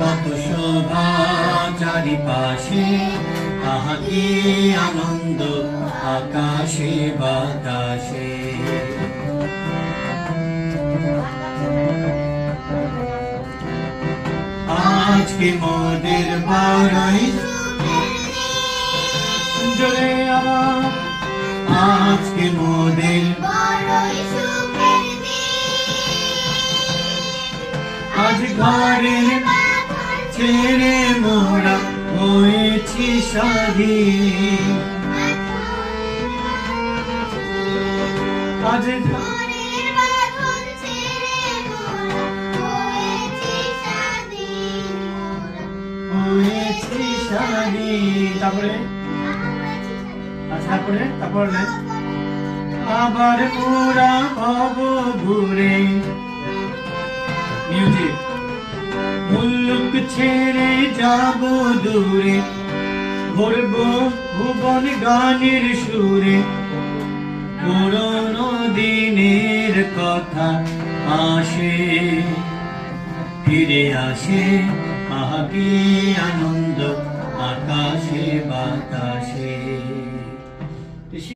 কত শোভা চারিপাশে, আহা কি আনন্দ আকাশে বাতাসে। আজকে মোদের বড়ই জোরে আবার, আজকে মোদের আজ ঘরের ছেড়ে মোরা হয়েছি স্বাধীন। আজ হয়েছি স্বাধীন। তারপরে তারপরে আবার মোরা হব ঘুরে। মিউজিক। মুল্লুক ছেড়ে যাব দূরে, ভরবো ভুবন গানের সুরে। পুরনো দিনের কথা আসে, ফিরে আসে, আহা কি আনন্দ আকাশে বাতাসে।